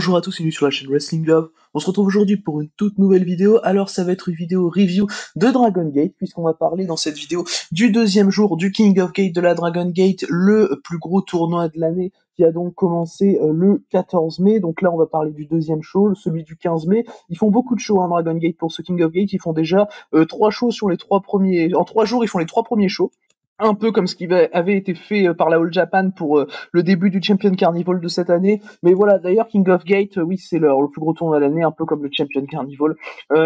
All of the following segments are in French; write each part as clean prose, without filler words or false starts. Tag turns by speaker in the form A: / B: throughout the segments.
A: Bonjour à tous, c'est nous sur la chaîne Wrestling Love. On se retrouve aujourd'hui pour une toute nouvelle vidéo. Alors ça va être une vidéo review de Dragon Gate, puisqu'on va parler dans cette vidéo du deuxième jour du King of Gate de la Dragon Gate, le plus gros tournoi de l'année, qui a donc commencé le 14 mai. Donc là on va parler du deuxième show, celui du 15 mai. Ils font beaucoup de shows, Dragon Gate, pour ce King of Gate. Ils font déjà 3 shows sur les 3 premiers... En 3 jours, ils font les 3 premiers shows. Un peu comme ce qui avait été fait par la All Japan pour le début du Champion Carnival de cette année. Mais voilà, d'ailleurs, King of Gate, oui, c'est le plus gros tournoi de l'année, un peu comme le Champion Carnival.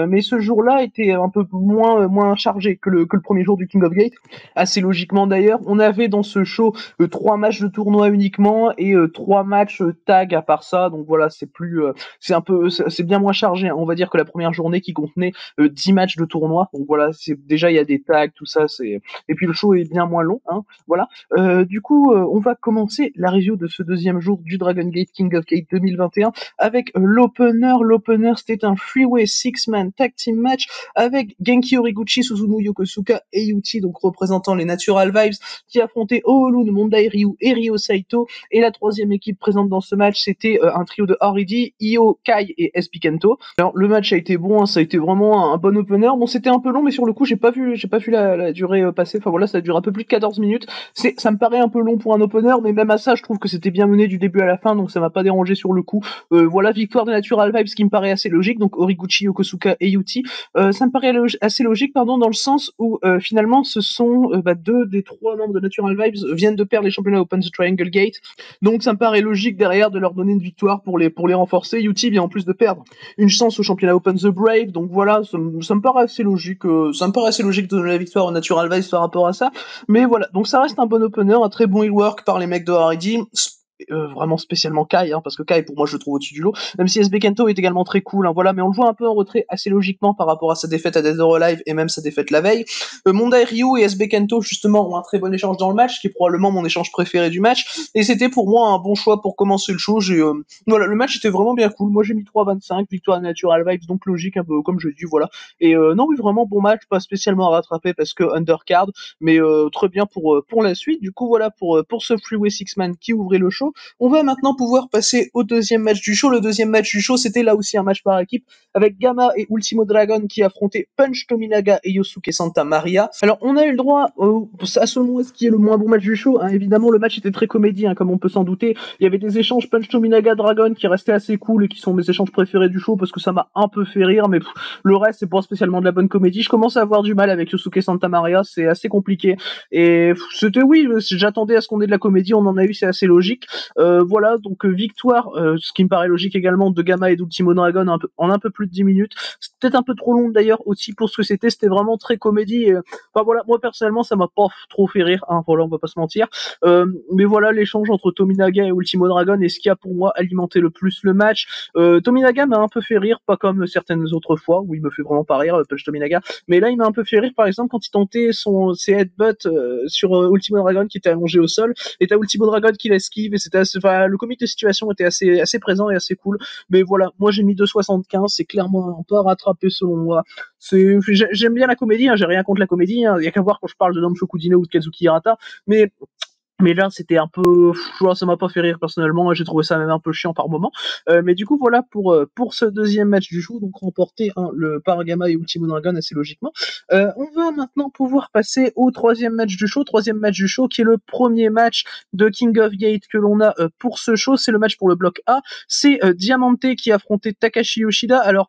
A: Mais ce jour-là était un peu moins chargé que le premier jour du King of Gate. Assez logiquement d'ailleurs, on avait dans ce show 3 matchs de tournoi uniquement et 3 matchs tag à part ça. Donc voilà, c'est bien moins chargé, hein. On va dire que la première journée qui contenait 10 matchs de tournoi. Donc voilà, déjà il y a des tags, tout ça, et puis le show est bien moins long, hein, voilà. Du coup, on va commencer la review de ce deuxième jour du Dragon Gate King of Gate 2021 avec l'opener. L'opener, c'était un three-way six-man tag team match avec Genki Horiguchi, Susumu Yokosuka et Yuti, donc représentant les Natural Vibes, qui affrontaient Oolun, Mondai Ryu et Ryo Saito. Et la troisième équipe présente dans ce match, c'était un trio de RED, Io, Kai et SB Kento. Alors le match a été bon, hein, ça a été vraiment un bon opener. Bon, c'était un peu long, mais sur le coup, j'ai pas vu la durée passer. Enfin voilà, ça dure un peu plus de 14 minutes. Ça me paraît un peu long pour un opener, mais même à ça, je trouve que c'était bien mené du début à la fin, donc ça m'a pas dérangé sur le coup. Voilà, victoire de Natural Vibes, qui me paraît assez logique, donc Horiguchi, Yokosuka et Yuti. Ça me paraît assez logique, pardon, dans le sens où finalement, ce sont 2 des 3 membres de Natural Vibes viennent de perdre les championnats Open the Triangle Gate, donc ça me paraît logique derrière de leur donner une victoire pour les renforcer. Yuti vient en plus de perdre une chance au championnat Open the Brave, donc voilà, ça me paraît assez logique. Ça me paraît assez logique de donner la victoire aux Natural Vibes par rapport à ça. Mais voilà, donc ça reste un bon opener, un très bon heel work par les mecs de RED. Vraiment spécialement Kai, hein, parce que Kai pour moi je le trouve au-dessus du lot, même si SB Kento est également très cool, hein, voilà, mais on le voit un peu en retrait assez logiquement par rapport à sa défaite à Dead or Alive et même sa défaite la veille. Mondai Ryu et SB Kento justement ont un très bon échange dans le match, qui est probablement mon échange préféré du match, et c'était pour moi un bon choix pour commencer le show. Voilà, le match était vraiment bien cool, moi j'ai mis 3,25, victoire Natural Vibes, donc logique, un peu comme je dis, voilà. Et non, oui, vraiment bon match, pas spécialement à rattraper parce que undercard, mais très bien pour la suite. Du coup voilà pour ce freeway six man qui ouvrait le show. On va maintenant pouvoir passer au deuxième match du show. Le deuxième match du show, c'était là aussi un match par équipe avec Gamma et Ultimo Dragon qui affrontaient Punch Tominaga et Yosuke Santa Maria. Alors on a eu le droit à selon ce qui est le moins bon match du show, hein. Évidemment le match était très comédie, hein, comme on peut s'en douter. Il y avait des échanges Punch Tominaga Dragon qui restaient assez cool et qui sont mes échanges préférés du show parce que ça m'a un peu fait rire, mais le reste c'est pas spécialement de la bonne comédie. Je commence à avoir du mal avec Yosuke Santa Maria, c'est assez compliqué, et c'était, oui, j'attendais à ce qu'on ait de la comédie, on en a eu, c'est assez logique. Voilà, donc victoire, ce qui me paraît logique également, de Gamma et d'Ultimo Dragon en un peu plus de 10 minutes. C'était peut-être un peu trop long d'ailleurs aussi pour ce que c'était vraiment très comédie. Enfin voilà, moi personnellement ça m'a pas trop fait rire, hein, voilà, on va pas se mentir. Mais voilà, l'échange entre Tominaga et Ultimo Dragon est ce qui a pour moi alimenté le plus le match. Tominaga m'a un peu fait rire, pas comme certaines autres fois où il me fait vraiment pas rire, Punch Tominaga, mais là il m'a un peu fait rire, par exemple quand il tentait ses headbutts sur Ultimo Dragon qui était allongé au sol, et t'as Ultimo Dragon qui l'esquive, et enfin, le comique de situation était assez présent et assez cool. Mais voilà, moi j'ai mis 2,75, c'est clairement un peu à rattraper selon moi. J'aime bien la comédie, hein, j'ai rien contre la comédie, hein, y a qu'à voir quand je parle de Dom Shokudino ou de Kazuki Hirata, mais là, c'était un peu, ça m'a pas fait rire personnellement. J'ai trouvé ça même un peu chiant par moment. Mais du coup, voilà pour ce deuxième match du show, donc remporté le par Gamma et Ultimo Dragon assez logiquement. On va maintenant pouvoir passer au troisième match du show. Troisième match du show qui est le premier match de King of Gate que l'on a pour ce show. C'est le match pour le bloc A. C'est Diamante qui affrontait Takashi Yoshida. Alors,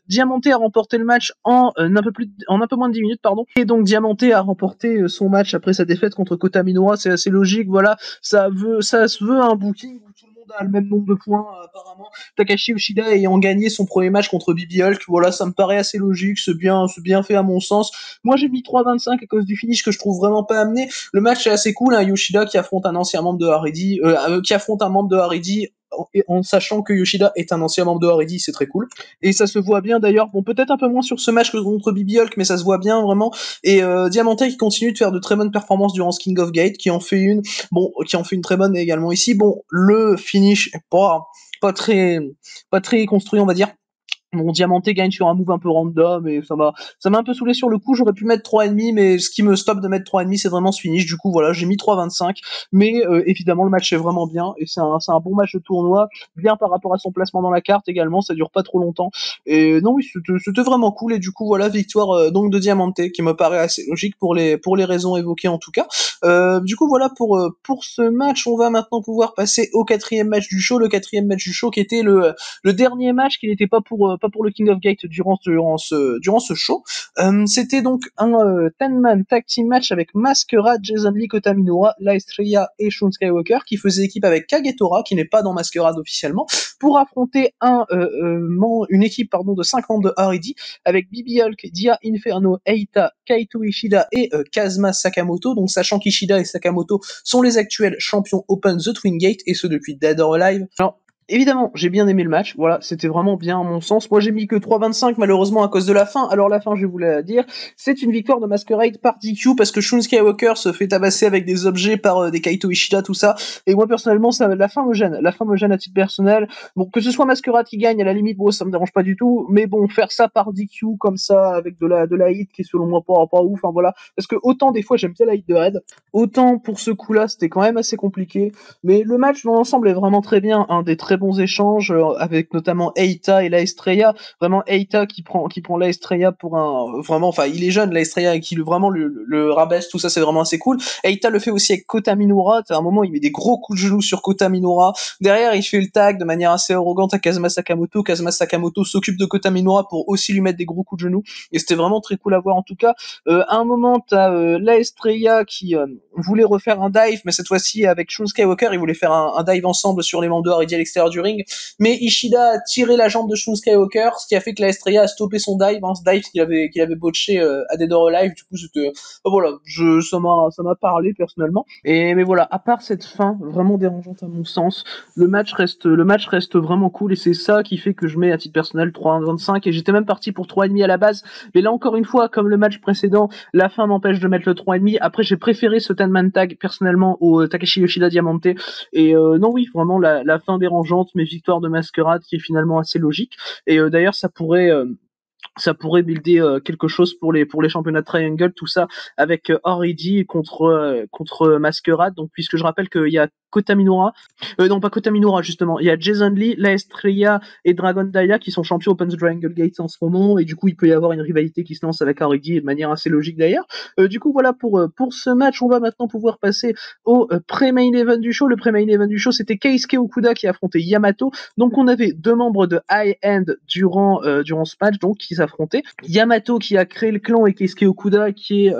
A: Diamante a remporté le match en un peu moins de 10 minutes, pardon. Et donc Diamante a remporté son match après sa défaite contre Kota Minoura. C'est assez logique. Voilà, ça se veut un booking où tout le monde a le même nombre de points, apparemment. Takashi Yoshida ayant gagné son premier match contre Bibi Hulk, voilà, ça me paraît assez logique, c'est bien fait à mon sens. Moi j'ai mis 3,25 à cause du finish que je trouve vraiment pas amené. Le match est assez cool, hein, Yoshida qui affronte un ancien membre de RED, qui affronte un membre de RED en sachant que Yoshida est un ancien membre de RED, c'est très cool. Et ça se voit bien d'ailleurs, bon peut-être un peu moins sur ce match que contre Bibi Hulk, mais ça se voit bien vraiment. Et Diamante qui continue de faire de très bonnes performances durant ce King of Gate, qui en fait une très bonne également ici. Bon, le finish est pas très construit, on va dire. Mon Diamanté gagne sur un move un peu random et ça m'a un peu saoulé sur le coup. J'aurais pu mettre 3,5, mais ce qui me stoppe de mettre 3,5, c'est vraiment ce finish. Du coup, voilà, j'ai mis 3,25. Mais évidemment, le match est vraiment bien et c'est un bon match de tournoi, bien par rapport à son placement dans la carte également. Ça dure pas trop longtemps. Et non, oui, c'était vraiment cool. Et du coup, voilà, victoire donc de Diamanté qui me paraît assez logique pour les raisons évoquées en tout cas. Du coup, voilà pour ce match. On va maintenant pouvoir passer au quatrième match du show. Le quatrième match du show qui était le dernier match qui n'était pas pour le King of Gate durant ce show. C'était donc un 10-man tag team match avec Masquerade, Jason Lee, Kota Minoura, La Estrella et Shun Skywalker qui faisait équipe avec Kagetora qui n'est pas dans Masquerade officiellement pour affronter une équipe de 5 membres de R&D avec Bibi Hulk, Dia Inferno, Eita, Kaito Ishida et Kazuma Sakamoto. Donc sachant qu'Ishida et Sakamoto sont les actuels champions Open The Twin Gate et ce depuis Dead or Alive. Alors, évidemment, j'ai bien aimé le match, voilà, c'était vraiment bien à mon sens. Moi j'ai mis que 3,25 malheureusement à cause de la fin. Alors la fin, je vais vous la dire, c'est une victoire de Masquerade par DQ parce que Shun Skywalker se fait tabasser avec des objets par des Kaito Ishida, tout ça. Et moi personnellement, la fin me gêne. La fin me gêne à titre personnel. Bon, que ce soit Masquerade qui gagne, à la limite, bon, ça me dérange pas du tout. Mais bon, faire ça par DQ comme ça, avec de la hit qui est selon moi pas ouf, enfin voilà. Parce que autant des fois j'aime bien la hit de Red, autant pour ce coup-là, c'était quand même assez compliqué. Mais le match dans l'ensemble est vraiment très bien, un des très bons échanges avec notamment Eita et La Estrella. Vraiment Eita qui prend La Estrella pour enfin il est jeune La Estrella et qui vraiment le rabaisse, tout ça c'est vraiment assez cool. Eita le fait aussi avec Kota Minoura, à un moment il met des gros coups de genoux sur Kota Minoura. Derrière il fait le tag de manière assez arrogante à Kazuma Sakamoto. Kazuma Sakamoto s'occupe de Kota Minoura pour aussi lui mettre des gros coups de genoux et c'était vraiment très cool à voir en tout cas. À un moment t'as La Estrella qui voulait refaire un dive, mais cette fois-ci avec Shun Skywalker, ils voulaient faire un dive ensemble sur les membres de R&D à l'extérieur du ring, mais Ishida a tiré la jambe de Shun Skywalker, ce qui a fait que la Estrella a stoppé son dive, ce dive qu'il avait botché à Dead or Alive. Du coup, c'était voilà, ça m'a parlé personnellement. Mais voilà, à part cette fin vraiment dérangeante à mon sens, le match reste vraiment cool et c'est ça qui fait que je mets à titre personnel 3,25 et j'étais même parti pour 3,5 à la base, mais là encore une fois, comme le match précédent, la fin m'empêche de mettre le 3,5. Après, j'ai préféré ce 10-man tag personnellement au Takeshi Yoshida Diamante. Et non, oui, vraiment la fin dérangeante, mais victoire de Masquerade qui est finalement assez logique. Et d'ailleurs, ça pourrait builder quelque chose pour les championnats Triangle, tout ça avec R&D contre Masquerade. Donc puisque je rappelle qu'il y a Kota Minoura, non pas Kota Minoura justement, il y a Jason Lee, La Estrella et Dragon Daya qui sont champions Open the Triangle Gates en ce moment et du coup il peut y avoir une rivalité qui se lance avec R&D de manière assez logique d'ailleurs. Du coup voilà pour ce match, on va maintenant pouvoir passer au pré-main event du show. Le pré-main event du show c'était Keisuke Okuda qui affrontait Yamato. Donc on avait deux membres de High End durant ce match donc qui s'affrontaient. Yamato qui a créé le clan et Keisuke Okuda qui est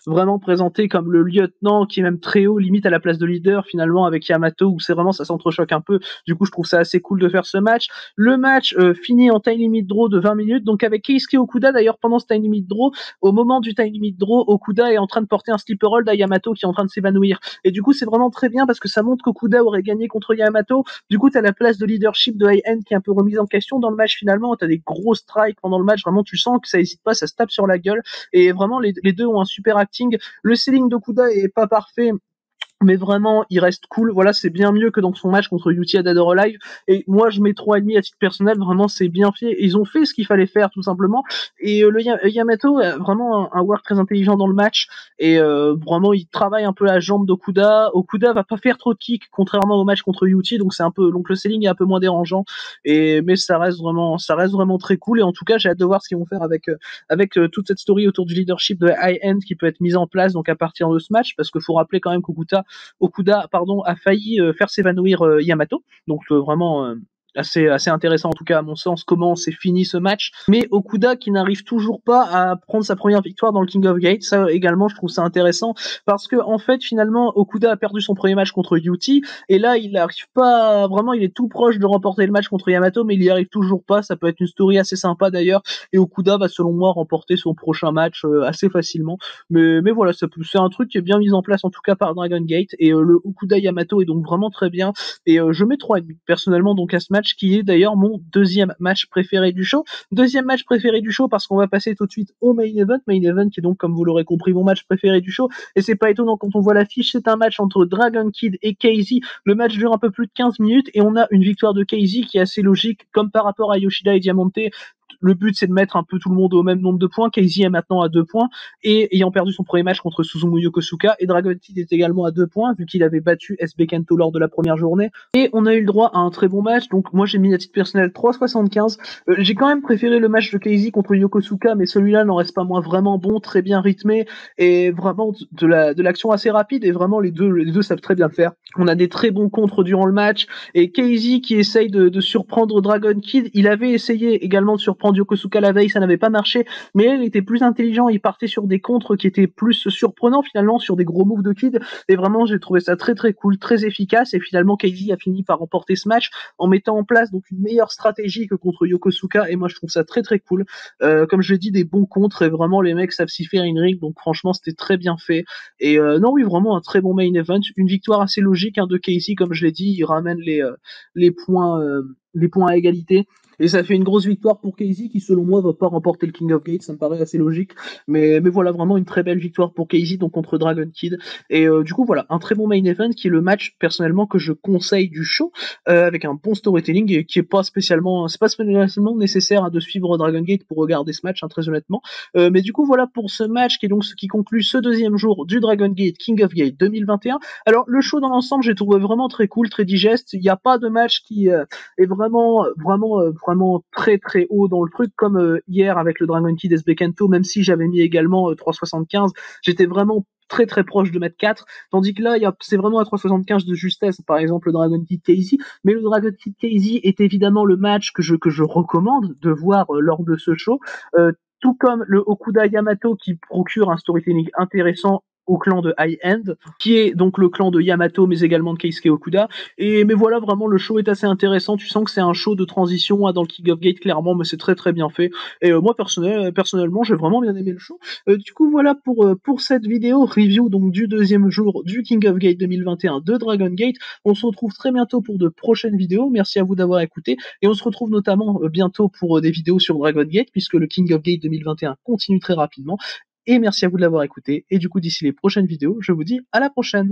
A: vraiment présenté comme le lieutenant qui est même très haut, limite à la place de leader finalement avec Yamato où c'est vraiment ça s'entrechoque un peu. Du coup je trouve ça assez cool de faire ce match. Le match finit en time limit draw de 20 minutes donc avec Keisuke Okuda d'ailleurs pendant ce time limit draw, au moment du time limit draw, Okuda est en train de porter un sleeper hold à Yamato qui est en train de s'évanouir et du coup c'est vraiment très bien parce que ça montre qu'Okuda aurait gagné contre Yamato. Du coup t'as la place de leadership de High End qui est un peu remise en question dans le match finalement, t'as des gros strikes pendant le match, vraiment tu sens que ça hésite pas, ça se tape sur la gueule et vraiment les deux ont un super acting. Le selling d'Okuda est pas parfait mais vraiment il reste cool, voilà, c'est bien mieux que dans son match contre Yuti à Dead or Alive et moi je mets 3,5 à titre personnel, vraiment c'est bien fait, ils ont fait ce qu'il fallait faire tout simplement et Yamato a vraiment un work très intelligent dans le match et vraiment il travaille un peu la jambe d'Okuda va pas faire trop de kicks contrairement au match contre Yuti donc le selling est un peu moins dérangeant mais ça reste vraiment très cool et en tout cas j'ai hâte de voir ce qu'ils vont faire avec toute cette story autour du leadership de High End qui peut être mise en place donc à partir de ce match parce qu'il faut rappeler quand même qu'Okuda a failli faire s'évanouir Yamato. Donc vraiment assez intéressant en tout cas à mon sens comment s'est fini ce match. Mais Okuda qui n'arrive toujours pas à prendre sa première victoire dans le King of Gate, ça également je trouve ça intéressant parce que en fait finalement Okuda a perdu son premier match contre Yuti et là il n'arrive pas vraiment, il est tout proche de remporter le match contre Yamato mais il y arrive toujours pas. Ça peut être une story assez sympa d'ailleurs et Okuda va selon moi remporter son prochain match assez facilement. Mais voilà, c'est un truc qui est bien mis en place en tout cas par Dragon Gate et le Okuda Yamato est donc vraiment très bien et je mets 3,5 personnellement donc à ce match match qui est d'ailleurs mon deuxième match préféré du show. Deuxième match préféré du show parce qu'on va passer tout de suite au main event qui est donc, comme vous l'aurez compris, mon match préféré du show. Et c'est pas étonnant quand on voit l'affiche, c'est un match entre Dragon Kid et KZ. Le match dure un peu plus de 15 minutes et on a une victoire de KZ qui est assez logique, comme par rapport à Yoshida et Diamante. Le but, c'est de mettre un peu tout le monde au même nombre de points. KZ est maintenant à 2 points, et ayant perdu son premier match contre Suzumu Yokosuka, et Dragon Kid est également à 2 points, vu qu'il avait battu SB Kento lors de la première journée. Et on a eu le droit à un très bon match, donc moi j'ai mis à titre personnel 3,75. J'ai quand même préféré le match de KZ contre Yokosuka, mais celui-là n'en reste pas moins vraiment bon, très bien rythmé, et vraiment de l'action assez rapide, et vraiment les deux savent très bien le faire. On a des très bons contres durant le match, et KZ qui essaye de surprendre Dragon Kid, il avait essayé également de surprendre Yokosuka la veille, ça n'avait pas marché, mais il était plus intelligent, il partait sur des contres qui étaient plus surprenants finalement, sur des gros moves de Kid, et vraiment j'ai trouvé ça très très cool, très efficace, et finalement KZ a fini par remporter ce match en mettant en place donc une meilleure stratégie que contre Yokosuka, et moi je trouve ça très très cool. Comme je l'ai dit, des bons contres, et vraiment les mecs savent s'y faire in ring, donc franchement c'était très bien fait, et non oui, vraiment un très bon main event, une victoire assez logique de KZ, comme je l'ai dit, il ramène les points à égalité. Et ça fait une grosse victoire pour KZ qui, selon moi, va pas remporter le King of Gate, ça me paraît assez logique. Mais voilà, vraiment une très belle victoire pour KZ, donc contre Dragon Kid. Et du coup, voilà, un très bon main event qui est le match, personnellement, que je conseille du show, avec un bon storytelling et qui est pas spécialement, c'est pas spécialement nécessaire de suivre Dragon Gate pour regarder ce match, très honnêtement. Mais du coup, voilà pour ce match qui est donc ce qui conclut ce deuxième jour du Dragon Gate King of Gate 2021. Alors, le show dans l'ensemble, j'ai trouvé vraiment très cool, très digeste. Il n'y a pas de match qui est vraiment très très haut dans le truc, comme hier avec le Dragon Kid SB Kento, même si j'avais mis également 3,75, j'étais vraiment très très proche de mettre 4, tandis que là c'est vraiment à 3,75 de justesse, par exemple le Dragon Kid KZ, mais le Dragon Kid KZ est évidemment le match que je recommande de voir lors de ce show, tout comme le Okuda Yamato qui procure un storytelling intéressant au clan de High End, qui est donc le clan de Yamato, mais également de Keisuke Okuda. Mais voilà, vraiment, le show est assez intéressant. Tu sens que c'est un show de transition dans le King of Gate, clairement, mais c'est très très bien fait. Et moi, personnellement, j'ai vraiment bien aimé le show. Du coup, voilà pour cette vidéo review donc du deuxième jour du King of Gate 2021 de Dragon Gate. On se retrouve très bientôt pour de prochaines vidéos. Merci à vous d'avoir écouté. Et on se retrouve notamment bientôt pour des vidéos sur Dragon Gate, puisque le King of Gate 2021 continue très rapidement. Et merci à vous de l'avoir écouté. Et du coup, d'ici les prochaines vidéos, je vous dis à la prochaine.